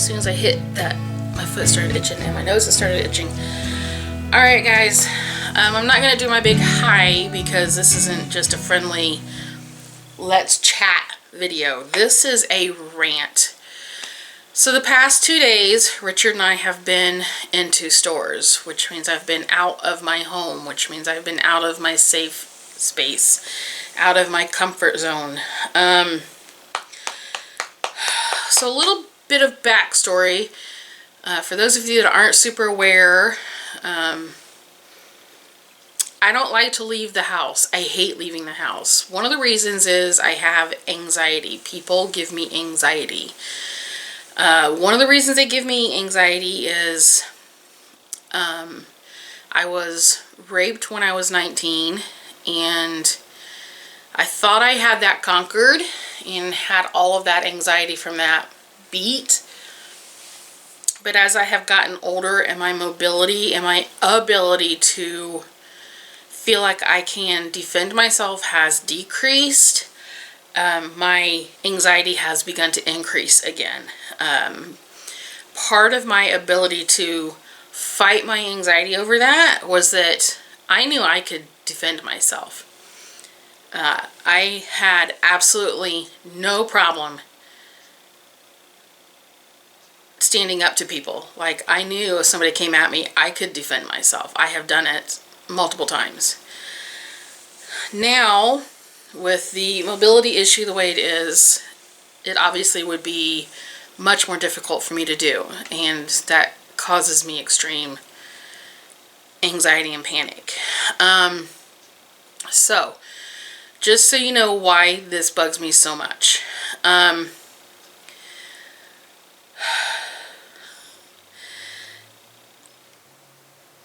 As soon as I hit that, my foot started itching and my nose started itching. Alright guys, I'm not going to do my big hi because this isn't just a friendly let's chat video. This is a rant. So the past 2 days, Richard and I have been into stores, which means I've been out of my home, which means I've been out of my safe space, out of my comfort zone. So a little bit of backstory. For those of you that aren't super aware, I don't like to leave the house. I hate leaving the house. One of the reasons is I have anxiety. People give me anxiety. One of the reasons they give me anxiety is I was raped when I was 19, and I thought I had that conquered and had all of that anxiety from that beat. But as I have gotten older and my mobility and my ability to feel like I can defend myself has decreased, my anxiety has begun to increase again. Part of my ability to fight my anxiety over that was that I knew I could defend myself. I had absolutely no problem standing up to people. Like, I knew if somebody came at me, I could defend myself. I have done it multiple times. Now, with the mobility issue the way it is, it obviously would be much more difficult for me to do, and that causes me extreme anxiety and panic. So, just so you know why this bugs me so much.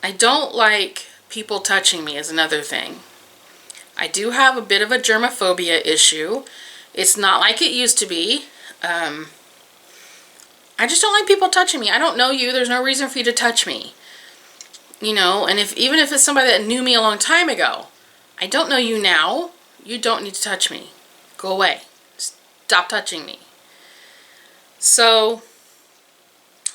I don't like people touching me is another thing. I do have a bit of a germophobia issue. It's not like it used to be. I just don't like people touching me. I don't know you. There's no reason for you to touch me. You know, and even if it's somebody that knew me a long time ago, I don't know you now. You don't need to touch me. Go away. Stop touching me. So,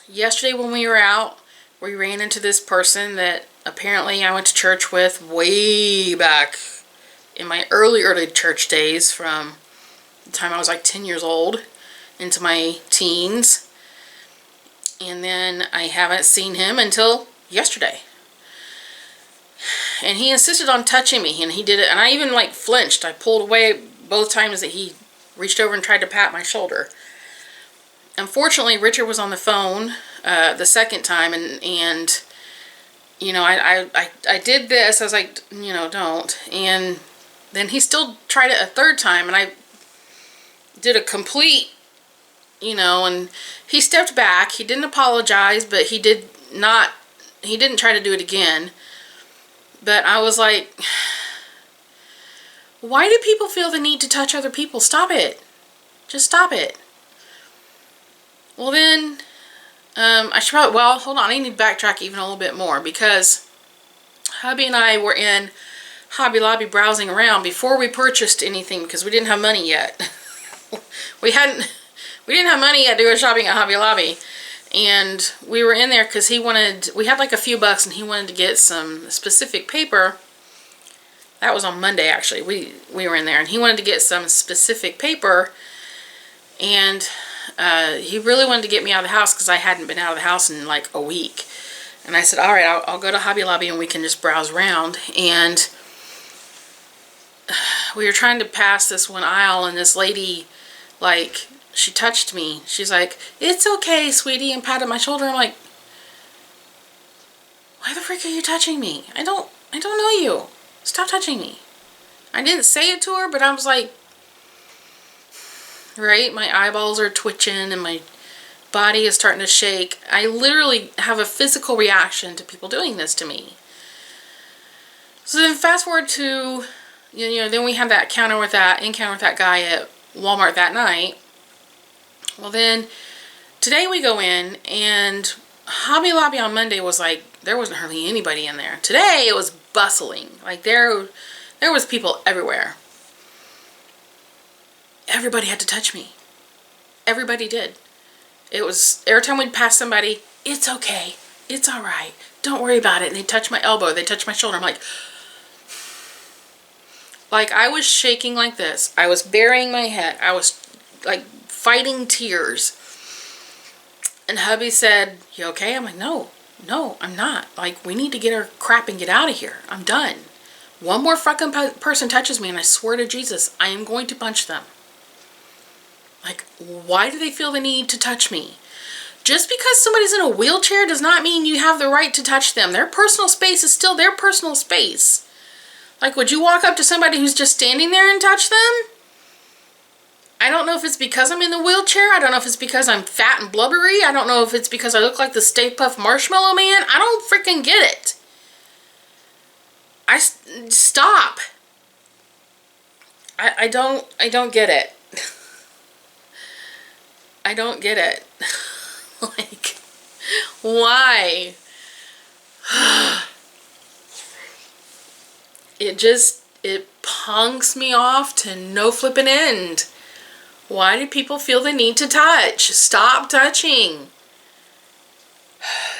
yesterday when we were out, we ran into this person that apparently I went to church with way back in my early church days, from the time I was like 10 years old into my teens. And then I haven't seen him until yesterday. And he insisted on touching me, and he did it, and I even like flinched. I pulled away both times that he reached over and tried to pat my shoulder. Unfortunately, Richard was on the phone the second time, and you know, I did this. I was like, you know, don't. And then he still tried it a third time, and I did a complete, you know, and he stepped back. He didn't apologize, but he didn't try to do it again. But I was like, why do people feel the need to touch other people? Stop it. Just stop it. Well then, I should probably, well, hold on, I need to backtrack even a little bit more, because hubby and I were in Hobby Lobby browsing around before we purchased anything, because we didn't have money yet. we didn't have money yet to go shopping at Hobby Lobby, and we were in there because we had like a few bucks, and he wanted to get some specific paper. That was on Monday actually. We were in there, and he wanted to get some specific paper, and he really wanted to get me out of the house because I hadn't been out of the house in like a week. And I said, all right, I'll go to Hobby Lobby and we can just browse around. And we were trying to pass this one aisle, and this lady, like, she touched me. She's like, it's okay, sweetie, and patted my shoulder. I'm like, why the frick are you touching me? I don't know you. Stop touching me. I didn't say it to her, but I was like, right? My eyeballs are twitching and my body is starting to shake. I literally have a physical reaction to people doing this to me. So then fast forward to, you know, then we had that encounter with that guy at Walmart that night. Well then, today we go in, and Hobby Lobby on Monday was like, there wasn't hardly anybody in there. Today it was bustling. Like there was people everywhere. Everybody had to touch me. Everybody did. It was, every time we'd pass somebody, it's okay, it's all right, don't worry about it. And they'd touch my elbow, they'd touch my shoulder. I'm like I was shaking like this. I was burying my head. I was like fighting tears. And hubby said, "You okay?" I'm like, no, I'm not. Like, we need to get our crap and get out of here. I'm done. One more fucking person touches me and I swear to Jesus, I am going to punch them. Like, why do they feel the need to touch me? Just because somebody's in a wheelchair does not mean you have the right to touch them. Their personal space is still their personal space. Like, would you walk up to somebody who's just standing there and touch them? I don't know if it's because I'm in the wheelchair. I don't know if it's because I'm fat and blubbery. I don't know if it's because I look like the Stay Puft Marshmallow Man. I don't freaking get it. Stop. I don't get it. I don't get it. Like, why? It punks me off to no flipping end. Why do people feel the need to touch? Stop touching.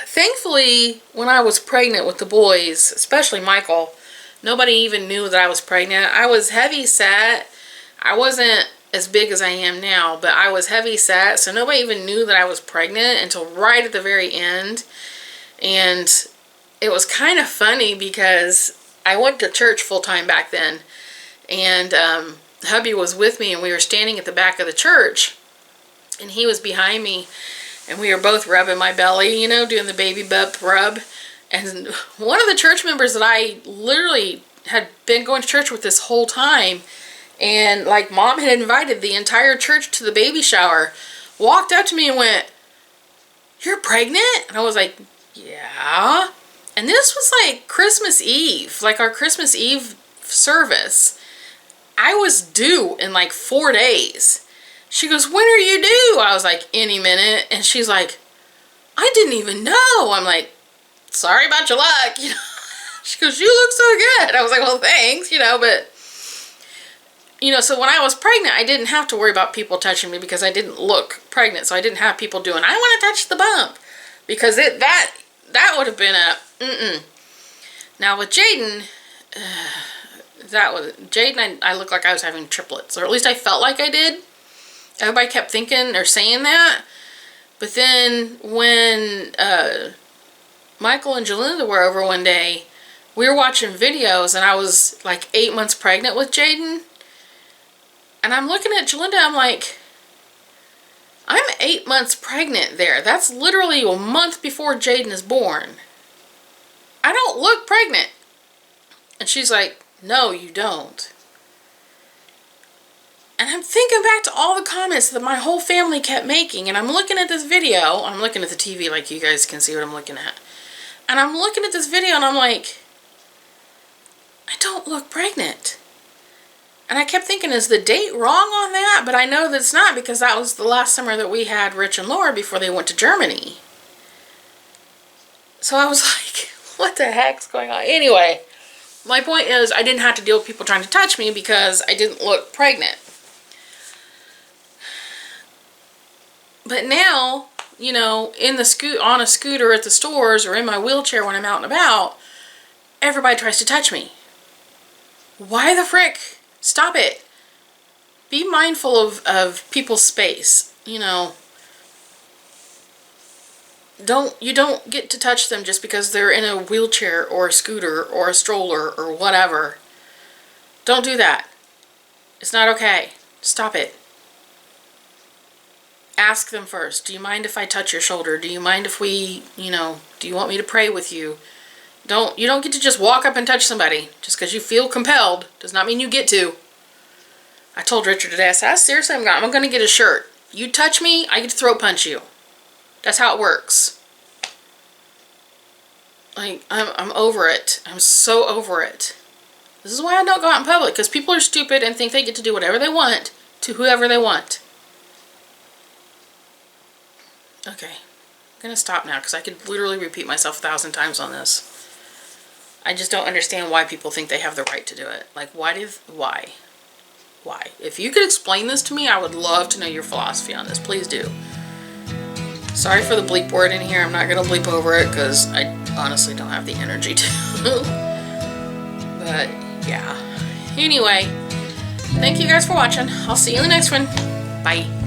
Thankfully, when I was pregnant with the boys, especially Michael, nobody even knew that I was pregnant. I was heavy set. I wasn't as big as I am now, but I was heavy set, so nobody even knew that I was pregnant until right at the very end. And it was kind of funny because I went to church full time back then, and hubby was with me, and we were standing at the back of the church, and he was behind me, and we were both rubbing my belly, you know, doing the baby bump rub. And one of the church members that I literally had been going to church with this whole time, and like mom had invited the entire church to the baby shower, walked up to me and went, "You're pregnant?" And I was like, "Yeah." And this was like Christmas Eve, like our Christmas Eve service. I was due in like 4 days. She goes, "When are you due?" I was like, "Any minute." And she's like, "I didn't even know." I'm like, "Sorry about your luck." You know? She goes, "You look so good." I was like, "Well, thanks," you know, but you know, so when I was pregnant, I didn't have to worry about people touching me because I didn't look pregnant. So I didn't have people doing, "I want to touch the bump," because that would have been a Now with Jaden, I looked like I was having triplets, or at least I felt like I did. Everybody kept thinking or saying that. But then when Michael and Jalinda were over one day, we were watching videos, and I was like 8 months pregnant with Jaden. And I'm looking at Jalinda, I'm like, I'm 8 months pregnant there. That's literally a month before Jaden is born. I don't look pregnant. And she's like, "No, you don't." And I'm thinking back to all the comments that my whole family kept making, and I'm looking at this video. I'm looking at the TV like you guys can see what I'm looking at. And I'm looking at this video and I'm like, I don't look pregnant. And I kept thinking, is the date wrong on that? But I know that it's not, because that was the last summer that we had Rich and Laura before they went to Germany. So I was like, what the heck's going on? Anyway, my point is I didn't have to deal with people trying to touch me because I didn't look pregnant. But now, you know, on a scooter at the stores or in my wheelchair when I'm out and about, everybody tries to touch me. Why the frick? Stop it. Be mindful of people's space. You know, you don't get to touch them just because they're in a wheelchair or a scooter or a stroller or whatever. Don't do that. It's not okay. Stop it. Ask them first. Do you mind if I touch your shoulder? Do you mind if we, you know, do you want me to pray with you? You don't get to just walk up and touch somebody. Just because you feel compelled does not mean you get to. I told Richard today, I said, seriously, I'm going to get a shirt. You touch me, I get to throat punch you. That's how it works. Like, I'm over it. I'm so over it. This is why I don't go out in public, because people are stupid and think they get to do whatever they want to whoever they want. Okay, I'm going to stop now, because I could literally repeat myself 1,000 times on this. I just don't understand why people think they have the right to do it. Like, why? If you could explain this to me, I would love to know your philosophy on this. Please do. Sorry for the bleep word in here. I'm not going to bleep over it because I honestly don't have the energy to. But yeah. Anyway, thank you guys for watching. I'll see you in the next one. Bye.